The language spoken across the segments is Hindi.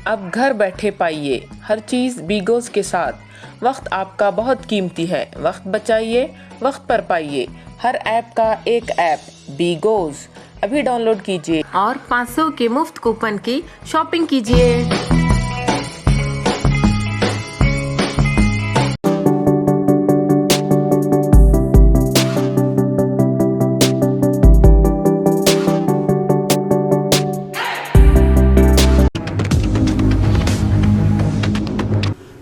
अब घर बैठे पाइए हर चीज़ बीगोज़ के साथ। वक्त आपका बहुत कीमती है, वक्त बचाइए, वक्त पर पाइए। हर ऐप का एक ऐप बीगोज़ अभी डाउनलोड कीजिए और 500 के मुफ्त कूपन की शॉपिंग कीजिए।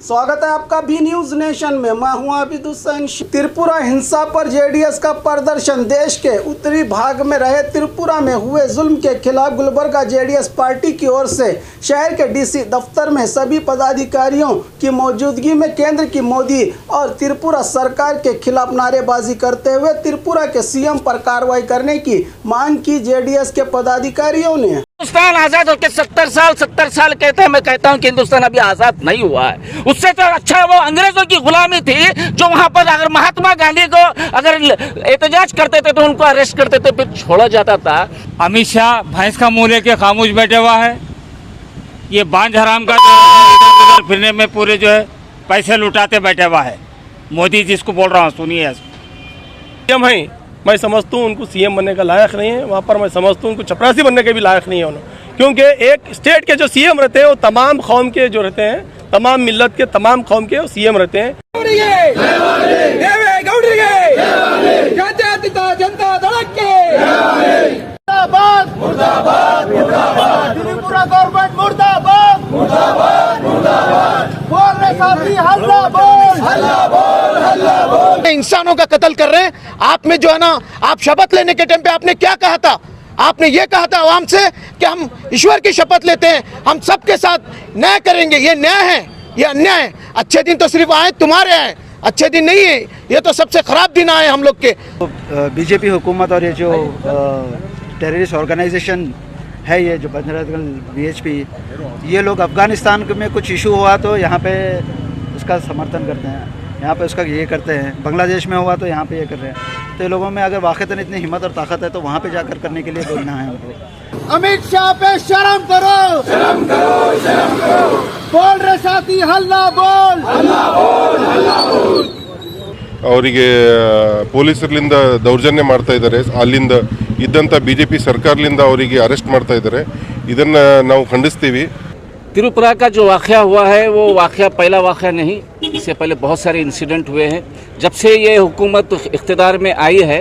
स्वागत है आपका बी न्यूज नेशन में। मैं हूं आबिद हुसैन। त्रिपुरा हिंसा पर जेडीएस का प्रदर्शन। देश के उत्तरी भाग में रहे त्रिपुरा में हुए जुल्म के खिलाफ गुलबर्गा जेडीएस पार्टी की ओर से शहर के डीसी दफ्तर में सभी पदाधिकारियों की मौजूदगी में केंद्र की मोदी और त्रिपुरा सरकार के खिलाफ नारेबाजी करते हुए त्रिपुरा के सीएम पर कार्रवाई करने की मांग की। जेडीएस के पदाधिकारियों ने हिंदुस्तान आजाद होकर 70 साल कहते हैं। मैं कहता हूं कि हिंदुस्तान अभी आजाद नहीं हुआ है। उससे तो अच्छा वो अंग्रेजों की गुलामी थी, जो वहां पर अगर महात्मा गांधी को अगर एहतजाज करते थे तो उनको अरेस्ट करते थे, फिर छोड़ा जाता था। अमित शाह भैंस का मुंह लेके खामोश बैठे हुआ है। ये बांझ हराम का इधर उधर फिरने में पूरे जो है पैसे लुटाते बैठे हुआ है। मोदी जिसको बोल रहा हूँ सुनिए। मैं समझता हूँ उनको सीएम बनने का लायक नहीं है। वहाँ पर मैं समझता हूँ उनको चपरासी बनने के भी लायक नहीं है उन्होंने, क्योंकि एक स्टेट के जो सीएम रहते हैं वो तमाम कौम के जो रहते हैं, तमाम मिल्लत के तमाम कौम के सीएम रहते हैं। इंसानों का कत्ल कर रहे हैं। आप में जो है ना, आप शपथ लेने के टाइम पे आपने क्या कहा था? आपने ये कहा था आवाम से कि हम ईश्वर की शपथ लेते हैं, हम सबके साथ न्याय करेंगे। ये न्याय है, ये अन्याय है। अच्छे दिन तो सिर्फ आए तुम्हारे आए, अच्छे दिन नहीं है। ये तो सबसे खराब दिन आए हम लोग के। बीजेपी हुकूमत और ये जो टेररिस्ट ऑर्गेनाइजेशन है, ये जो बजरंग बीएचपी, ये लोग अफगानिस्तान में कुछ इशू हुआ तो यहाँ पे उसका समर्थन करते हैं, यहाँ पे उसका ये करते हैं। बांग्लादेश में हुआ तो यहाँ पे ये कर रहे हैं। तो ये लोगों में अगर वाक़तन इतनी हिम्मत और ताकत है तो वहाँ पे जाकर करने के लिए बोलना है उनको। अमित शाह पे शर्म करो, शर्म करो, शर्म करो। बोल रहे साथी हल्ला बोल, हल्ला बोल, हल्ला बोल। ಅವರಿಗೆ ಪೊಲೀಸರಿಂದ ದೌರ್ಜನ್ಯ ಮಾಡ್ತಾ ಇದ್ದಾರೆ, ಅಲ್ಲಿಂದ ಇದ್ದಂಥ ಬಿಜೆಪಿ ಸರ್ಕಾರದಿಂದ ಅವರಿಗೆ ಅರೆಸ್ಟ್ ಮಾಡ್ತಾ ಇದ್ದಾರೆ। ಇದನ್ನು ನಾವು ಖಂಡಿಸ್ತೀವಿ। त्रिपुरा का जो वाक़या हुआ है वो वाक़या पहला वाक़या नहीं, इससे पहले बहुत सारे इंसिडेंट हुए हैं। जब से ये हुकूमत इख्तिदार में आई है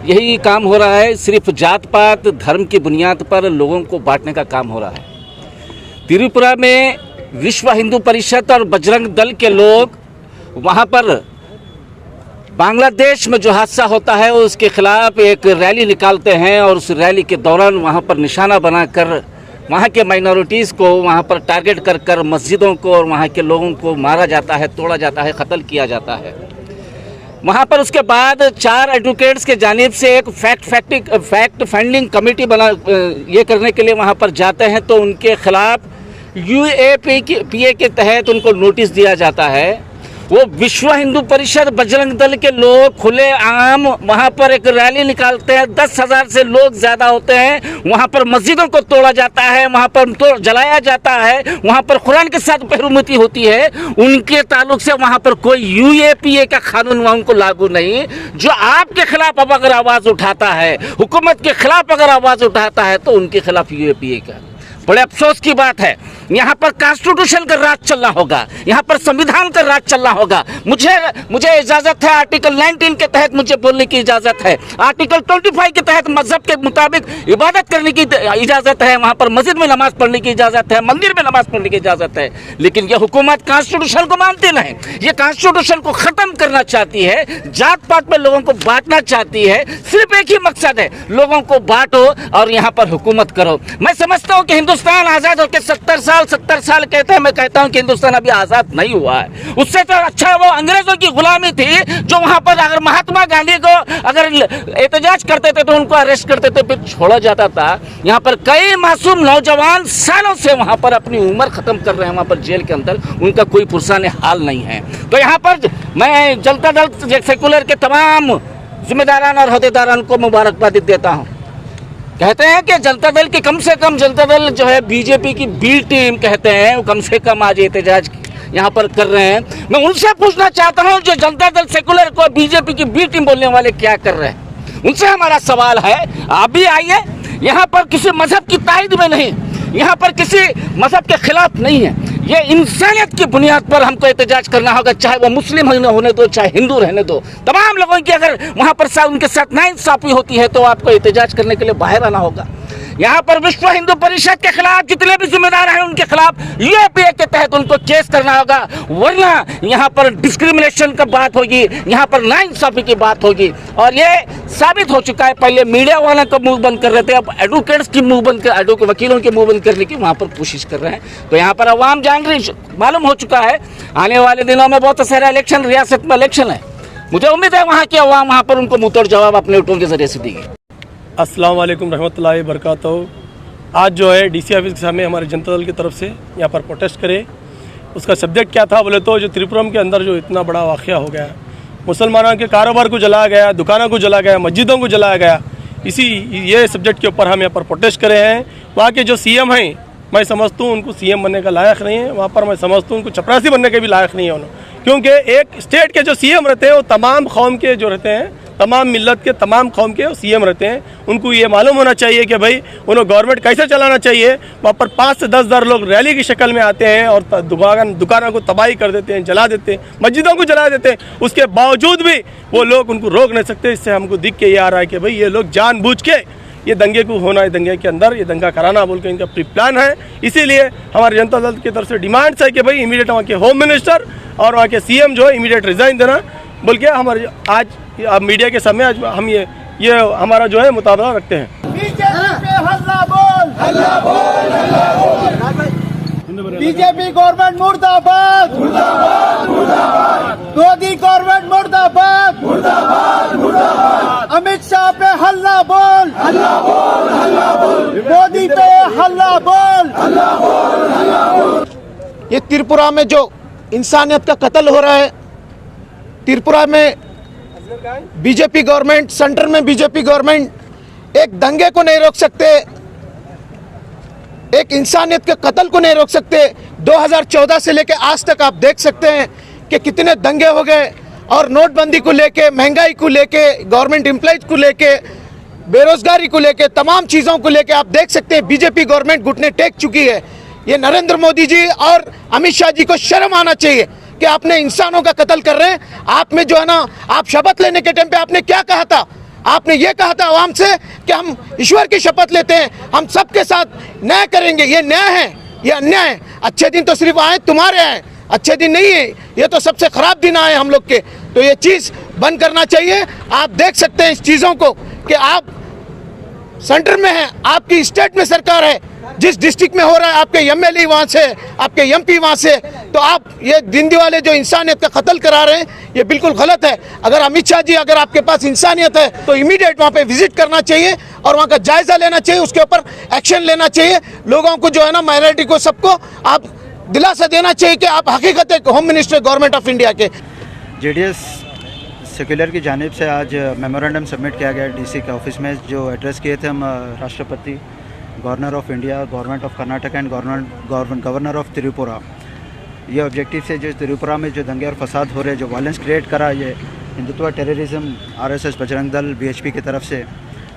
यही काम हो रहा है। सिर्फ जात पात धर्म की बुनियाद पर लोगों को बांटने का काम हो रहा है। त्रिपुरा में विश्व हिंदू परिषद और बजरंग दल के लोग वहाँ पर बांग्लादेश में जो हादसा होता है उसके खिलाफ एक रैली निकालते हैं और उस रैली के दौरान वहाँ पर निशाना बनाकर वहाँ के माइनॉरिटीज़ को वहाँ पर टारगेट कर कर मस्जिदों को और वहाँ के लोगों को मारा जाता है, तोड़ा जाता है, कत्ल किया जाता है। वहाँ पर उसके बाद 4 एडवोकेट्स के जानिब से एक फैक्ट फाइंडिंग कमेटी बना ये करने के लिए वहाँ पर जाते हैं तो उनके खिलाफ UAPA के तहत उनको नोटिस दिया जाता है। वो विश्व हिंदू परिषद बजरंग दल के लोग खुले आम वहाँ पर एक रैली निकालते हैं। 10,000 से लोग ज़्यादा होते हैं। वहाँ पर मस्जिदों को तोड़ा जाता है, वहाँ पर तो जलाया जाता है, वहाँ पर कुरान के साथ बेहुरमती होती है। उनके ताल्लुक से वहाँ पर कोई UAPA का कानून वहाँ को लागू नहीं। जो आपके खिलाफ अब अगर आवाज़ उठाता है, हुकूमत के खिलाफ अगर आवाज़ उठाता है तो उनके खिलाफ UAPA का। बड़े अफसोस की बात है, यहाँ पर कॉन्स्टिट्यूशन का राज चलना होगा, यहाँ पर संविधान का राज चलना होगा। मुझे इजाज़त है, आर्टिकल 19 के तहत मुझे बोलने की इजाज़त है, आर्टिकल 25 के तहत मजहब के मुताबिक इबादत करने की इजाज़त है, वहाँ पर मस्जिद में नमाज पढ़ने की इजाज़त है, मंदिर में नमाज पढ़ने की इजाज़त है। लेकिन ये हुकूमत कॉन्स्टिट्यूशन को मानती नहीं, ये कॉन्स्टिट्यूशन को ख़त्म करना चाहती है, जात पात में लोगों को बांटना चाहती है। सिर्फ एक ही मकसद है, लोगों को बांटो और यहाँ पर हुकूमत करो। मैं समझता हूँ कि हिंदुस्तान आजाद होकर 70 साल कहते हैं। मैं कहता हूं कि हिंदुस्तान अभी आजाद नहीं हुआ है। उससे तो अच्छा वो अंग्रेजों की गुलामी थी, जो वहां पर अगर महात्मा गांधी को अगर एहतजाज करते थे तो उनको अरेस्ट करते थे, फिर छोड़ा जाता था। यहाँ पर कई मासूम नौजवान सालों से वहां पर अपनी उम्र खत्म कर रहे हैं, वहां पर जेल के अंदर, उनका कोई पुरसाने हाल नहीं है। तो यहाँ पर मैं जनता दल सेकुलर के तमाम जिम्मेदारान और अहदेदारान को मुबारकबाद देता हूँ। कहते हैं कि जनता दल की कम से कम जनता दल जो है बीजेपी की बी टीम कहते हैं, वो कम से कम आज एहतजाज यहाँ पर कर रहे हैं। मैं उनसे पूछना चाहता हूँ जो जनता दल सेकुलर को बीजेपी की बी टीम बोलने वाले क्या कर रहे हैं, उनसे हमारा सवाल है। आप भी आइए, यहाँ पर किसी मजहब की तायद में नहीं, यहाँ पर किसी मजहब के खिलाफ नहीं है, ये इंसानियत की बुनियाद पर हमको एहतजाज करना होगा, चाहे वो मुस्लिम होने दो चाहे हिंदू रहने दो। तमाम लोगों की अगर वहाँ पर उनके साथ नाइंसाफी होती है तो आपको एहतजाज करने के लिए बाहर आना होगा। यहाँ पर विश्व हिंदू परिषद के खिलाफ जितने भी जिम्मेदार हैं उनके खिलाफ यूएपीए के तहत उनको केस करना होगा, वरना यहाँ पर डिस्क्रिमिनेशन का बात होगी, यहाँ पर नाइंसाफी की बात होगी। और ये साबित हो चुका है, पहले मीडिया वालों का मुंह बंद कर रहे थे, अब एडवोकेट्स की मुंह बंद कर, वकीलों के मुंह बंद करने की वहाँ पर कोशिश कर रहे हैं। तो यहाँ पर अवाम जान रही, मालूम हो चुका है आने वाले दिनों में बहुत सारे इलेक्शन, रियासत में इलेक्शन है। मुझे उम्मीद है वहाँ की अवाम वहाँ पर उनको मुंहतोड़ जवाब अपने वोटों के जरिए से देगी। अस्सलाम वालेकुम रहमतुल्लाहि बरकातहू। आज जो है डीसी ऑफिस के सामने हमारे जनता दल की तरफ से यहाँ पर प्रोटेस्ट करे। उसका सब्जेक्ट क्या था बोले तो जो त्रिपुरम के अंदर जो इतना बड़ा वाक़या हो गया, मुसलमानों के कारोबार को जलाया गया, दुकानों को जलाया गया, मस्जिदों को जलाया गया, ये सब्जेक्ट के ऊपर हम यहाँ पर प्रोटेस्ट करे हैं। वहाँ के जो सीएम हैं, मैं समझता हूँ उनको सीएम बनने का लायक नहीं है। वहाँ पर मैं समझता हूँ उनको चपरासी बनने के भी लायक नहीं है उन्होंने, क्योंकि एक स्टेट के जो सीएम रहते हैं वो तमाम कौम के जो रहते हैं, तमाम मिल्लत के तमाम कौम के सीएम रहते हैं। उनको ये मालूम होना चाहिए कि भाई उन्हें गवर्नमेंट कैसे चलाना चाहिए। वहाँ पर 5 से 10 हज़ार लोग रैली की शक्ल में आते हैं और दुकानों को तबाही कर देते हैं, जला देते हैं, मस्जिदों को जला देते हैं। उसके बावजूद भी वो लोग उनको रोक नहीं सकते। इससे हमको दिख के ये आ रहा है कि भाई ये लोग जानबूझ के ये दंगे को होना है, दंगे के अंदर ये दंगा कराना बोल के इनका प्री प्लान है। इसीलिए हमारे जनता दल की तरफ से डिमांड्स है कि भाई इमीडिएट वहाँ के होम मिनिस्टर और वहाँ के सीएम जो है इमीडिएट रिजाइन देना बोल के हमारे आज मीडिया के सामने आज हम ये हमारा जो है मुताबिका रखते हैं। बीजेपी गवर्नमेंट मुर्दाबाद, मोदी गवर्नमेंट मुर्दाबाद, अमित शाह पे हल्ला बोल, मोदी पे हल्ला बोल। ये त्रिपुरा में जो इंसानियत का कत्ल हो रहा है, त्रिपुरा में बीजेपी गवर्नमेंट, सेंटर में बीजेपी गवर्नमेंट एक दंगे को नहीं रोक सकते, एक इंसानियत के कत्ल को नहीं रोक सकते। 2014 से लेकर आज तक आप देख सकते हैं कि कितने दंगे हो गए, और नोटबंदी को लेके, महंगाई को लेके, गवर्नमेंट एम्प्लॉयज को लेके, बेरोजगारी को लेके, तमाम चीज़ों को लेके आप देख सकते हैं बीजेपी गवर्नमेंट घुटने टेक चुकी है। ये नरेंद्र मोदी जी और अमित शाह जी को शर्म आना चाहिए कि आपने इंसानों का कत्ल कर रहे हैं। आप में जो है ना, आप शपथ लेने के टाइम पे आपने क्या कहा था? आपने ये कहा था आवाम से कि हम ईश्वर की शपथ लेते हैं, हम सबके साथ न्याय करेंगे। ये न्याय है, ये अन्याय है। अच्छे दिन तो सिर्फ आए तुम्हारे आए, अच्छे दिन नहीं है, ये तो सबसे खराब दिन आए हम लोग के। तो ये चीज़ बंद करना चाहिए। आप देख सकते हैं इस चीज़ों को कि आप सेंटर में हैं, आपकी स्टेट में सरकार है, जिस डिस्ट्रिक्ट में हो रहा है आपके एमएलए वहाँ से, आपके एमपी वहाँ से, तो आप ये दिन दिवाले जो इंसानियत का कत्ल करा रहे हैं ये बिल्कुल गलत है। अगर अमित शाह जी, अगर आपके पास इंसानियत है तो इमीडिएट वहाँ पे विजिट करना चाहिए और वहाँ का जायजा लेना चाहिए, उसके ऊपर एक्शन लेना चाहिए। लोगों को जो है ना, माइनॉरिटी को, सबको आप दिलासा देना चाहिए कि आप हकीकत है home minister government of India के। जेडीएस सेक्युलर की जानिब से आज मेमोरेंडम सबमिट किया गया डीसी के ऑफिस में, जो एड्रेस किए थे हम राष्ट्रपति, governor of India, government of Karnataka and governor of Tripura. ये ऑब्जेक्टिव से जो त्रिपुरा में जो दंगे और फसाद हो रहे, जो वायलेंस क्रिएट करा, ये Hindutva, terrorism, RSS, Bajrang Dal, BHP की तरफ से,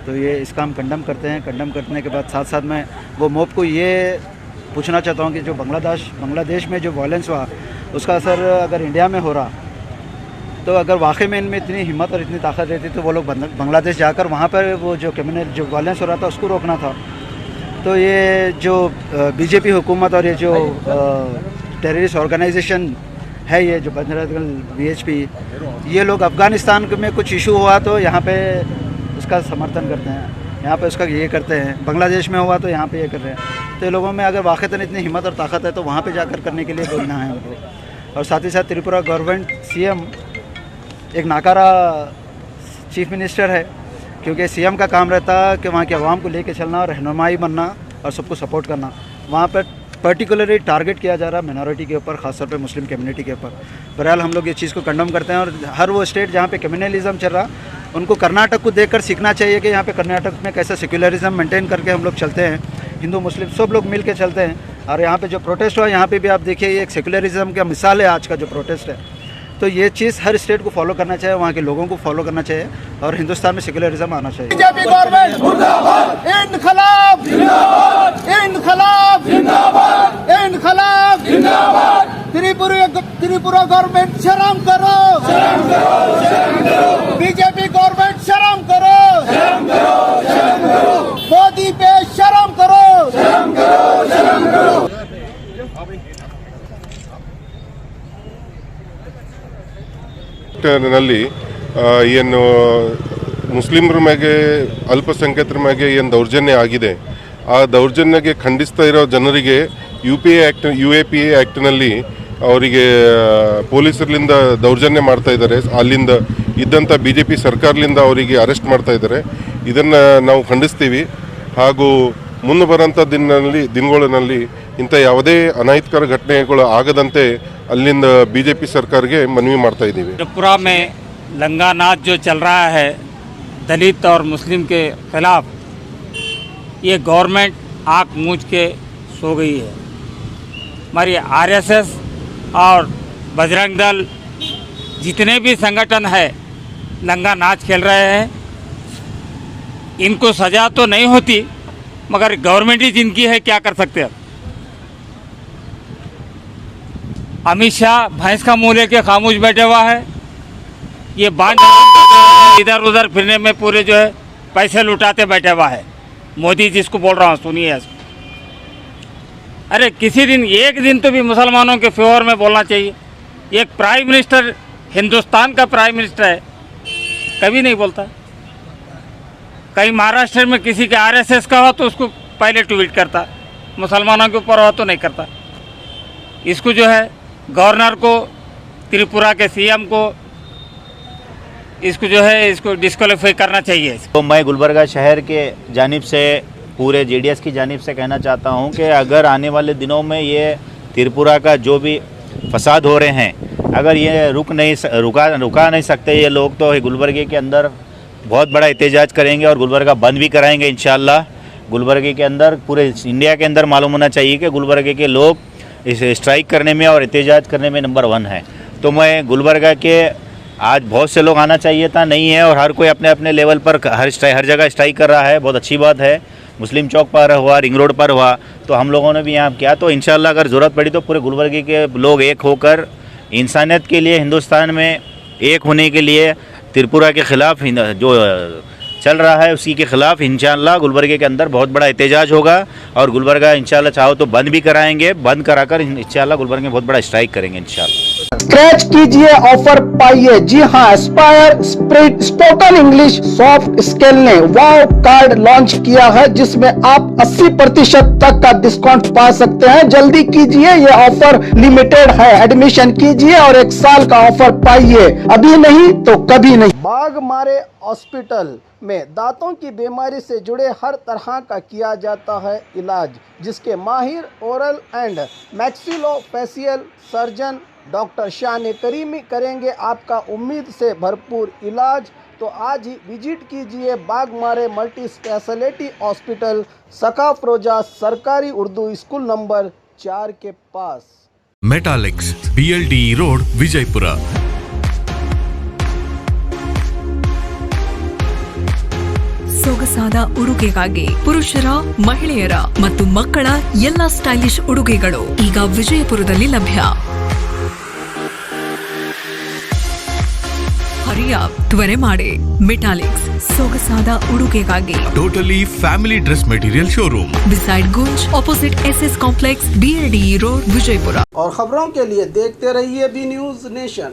तो ये इसका हम कंडम करते हैं। कंडम करने के बाद साथ साथ में वो मोब को ये पूछना चाहता हूँ कि जो बांग्लादेश में जो वायलेंस हुआ उसका असर अगर इंडिया में हो रहा, तो अगर वाकई में इनमें इतनी हिम्मत और इतनी ताकत रहती तो वो लोग बांग्लादेश जाकर वहाँ पर वो जो क्रिमिनल जो वायलेंस हो रहा था उसको रोकना था। तो ये जो बीजेपी हुकूमत और ये जो टेररिस्ट ऑर्गेनाइजेशन है, ये जो बजरंग दल, बीएचपी, ये लोग अफ़गानिस्तान में कुछ इशू हुआ तो यहाँ पे उसका समर्थन करते हैं, यहाँ पे उसका ये करते हैं। बांग्लादेश में हुआ तो यहाँ पे ये कर रहे हैं। तो लोगों में अगर वाक़ईतन इतनी हिम्मत और ताकत है तो वहाँ पे जाकर करने के लिए बोलना है उनको। और साथ ही साथ त्रिपुरा गवर्नमेंट, सीएम एक नाकारा चीफ मिनिस्टर है, क्योंकि सीएम का काम रहता है कि वहाँ के अवाम को लेके चलना और रहनुमाई बनना और सबको सपोर्ट करना। वहाँ पर पर्टिकुलरली टारगेट किया जा रहा है मिनॉरिटी के ऊपर, ख़ासतौर पे मुस्लिम कम्युनिटी के ऊपर। बहरहाल हम लोग ये चीज़ को कंडम करते हैं और हर वो स्टेट जहाँ पे कम्युनलिज्म चल रहा उनको कर्नाटक को देखकर सीखना चाहिए कि यहाँ पे कर्नाटक में कैसा सेक्युलरिज्म मेंटेन करके हम लोग चलते हैं, हिंदू मुस्लिम सब लोग मिल के चलते हैं। और यहाँ पे जो प्रोटेस्ट हुआ यहाँ पे भी आप देखिए ये एक सेक्युलरिज्म का मिसाल है आज का जो प्रोटेस्ट है। तो ये चीज़ हर स्टेट को फॉलो करना चाहिए, वहाँ के लोगों को फॉलो करना चाहिए और हिंदुस्तान में सेक्युलरिज्म आना चाहिए। बीजेपी गवर्नमेंट मुर्दाबाद, इनकलाब जिंदाबाद, इनकलाब जिंदाबाद, इनकलाब जिंदाबाद। त्रिपुरा गवर्नमेंट शर्म करो, शर्म करो, शर्म करो। बीजेपी गवर्नमेंट शर्म करो, शर्म करो, शर्म करो। मोदी पे शर्म करो, शर्म करो, शर्म करो। ನಲ್ಲಿ ಏನು ಮುಸ್ಲಿಮರ ಮೇಲೆ ಅಲ್ಪಸಂಖ್ಯಾತರ ಮೇಲೆ ಏನು ದೌರ್ಜನ್ಯ ಆಗಿದೆ ಆ ದೌರ್ಜನ್ಯಕ್ಕೆ ಖಂಡಿಸ್ತಾ ಇರೋ ಜನರಿಗೆ UAPA ಆ್ಯಕ್ಟ್ನಲ್ಲಿ ಅವರಿಗೆ ಪೊಲೀಸರಿಂದ ದೌರ್ಜನ್ಯ ಮಾಡ್ತಾ ಇದ್ದಾರೆ, ಅಲ್ಲಿಂದ ಇದ್ದಂಥ BJP ಸರ್ಕಾರದಿಂದ ಅವರಿಗೆ ಅರೆಸ್ಟ್ ಮಾಡ್ತಾ ಇದ್ದಾರೆ. ಇದನ್ನು ನಾವು ಖಂಡಿಸ್ತೀವಿ. ಹಾಗೂ ಮುಂದೆ ಬರೋಂಥ ದಿನಗಳಲ್ಲಿ ಇಂಥ ಯಾವುದೇ ಅನೈತಿಕರ ಘಟನೆಗಳು ಆಗದಂತೆ ಅಲ್ಲಿಂದ BJP ಸರ್ಕಾರಕ್ಕೆ ಮನವಿ ಮಾಡ್ತಾ ಇದ್ದೀವಿ. त्रिपुरा में लंगा नाच जो चल रहा है दलित और मुस्लिम के खिलाफ, ये गवर्नमेंट आँख मूंझ के सो गई है। हमारी RSS और बजरंग दल जितने भी संगठन है लंगा नाच खेल रहे हैं, इनको सज़ा तो नहीं होती मगर गवर्नमेंट ही जिनकी है क्या कर सकते हैं। अमित शाह भैंस का मुँह लेके खामोश बैठे हुआ है। ये बांझ इधर उधर फिरने में पूरे जो है पैसे लुटाते बैठे हुआ है। मोदी जिसको बोल रहा हूँ सुनिए इसको। अरे किसी दिन एक दिन तो भी मुसलमानों के फेवर में बोलना चाहिए। एक प्राइम मिनिस्टर, हिंदुस्तान का प्राइम मिनिस्टर है, कभी नहीं बोलता। कहीं महाराष्ट्र में किसी के RSS का हो तो उसको पहले ट्वीट करता, मुसलमानों के ऊपर हो तो नहीं करता। इसको जो है गवर्नर को, त्रिपुरा के CM को, इसको जो है इसको डिस्क्वालीफाई करना चाहिए। तो मैं गुलबर्गा शहर के जानिब से पूरे JDS की जानिब से कहना चाहता हूं कि अगर आने वाले दिनों में ये त्रिपुरा का जो भी फसाद हो रहे हैं, अगर ये रुका नहीं सकते ये लोग, तो गुलबर्गे के अंदर बहुत बड़ा एहतजाज करेंगे और गुलबर्गा बंद भी कराएंगे इंशाल्लाह। गुलबर्गे के अंदर पूरे इंडिया के अंदर मालूम होना चाहिए कि गुलबर्गे के लोग इस स्ट्राइक करने में और एहतजाज करने में नंबर 1 है। तो मैं गुलबर्गा के आज बहुत से लोग आना चाहिए था, नहीं है, और हर कोई अपने अपने लेवल पर हर जगह स्ट्राइक कर रहा है, बहुत अच्छी बात है। मुस्लिम चौक पर हुआ, रिंग रोड पर हुआ, तो हम लोगों ने भी यहाँ किया। तो इंशाल्लाह अगर ज़रूरत पड़ी तो पूरे गुलबर्गे के लोग एक होकर इंसानियत के लिए, हिंदुस्तान में एक होने के लिए, त्रिपुरा के ख़िलाफ़ जो चल रहा है उसी के ख़िलाफ़ इंशाल्लाह गुलबर्गे के अंदर बहुत बड़ा एहतजाज होगा। और गुलबर्गा इंशाल्लाह चाहो तो बंद भी कराएंगे, बंद कराकर इंशाल्लाह गुलबर्गे में बहुत बड़ा स्ट्राइक करेंगे इंशाल्लाह। स्क्रैच कीजिए, ऑफर पाइए। जी हाँ, Aspire spoken English soft skill ने वाव कार्ड लॉन्च किया है जिसमें आप 80% तक का डिस्काउंट पा सकते हैं। जल्दी कीजिए, ये ऑफर लिमिटेड है। एडमिशन कीजिए और 1 साल का ऑफर पाइए, अभी नहीं तो कभी नहीं। बाघमारे हॉस्पिटल में दांतों की बीमारी से जुड़े हर तरह का किया जाता है इलाज, जिसके माहिर oral and maxillofacial surgeon doctor शान करीमी करेंगे आपका उम्मीद से भरपूर इलाज। तो आज ही विजिट कीजिए Baghmare multi speciality hospital, Sakafroza सरकारी उर्दू स्कूल नंबर 4 के पास। Metallics, BLDE road, Vijayapura. ಸೊಗಸಾದ ಉಡುಗೆಗಾಗಿ ಪುರುಷರ, ಮಹಿಳೆಯರ ಮತ್ತು ಮಕ್ಕಳ ಎಲ್ಲ ಸ್ಟೈಲಿಶ್ ಉಡುಗೆಗಳು ಈಗ ವಿಜಯಪುರದಲ್ಲಿ ಲಭ್ಯ. ಹರಿಯಾಪ್ ತ್ವರೆ ಮಾಡಿ. ಮೆಟಾಲಿಕ್ಸ್ ಸೊಗಸಾದ ಉಡುಗೆಗಾಗಿ totally family dress material showroom beside Gunj, opposite SS complex, BLDE road, Vijayapura. और खबरों के लिए देखते रहिए बी न्यूज नेशन।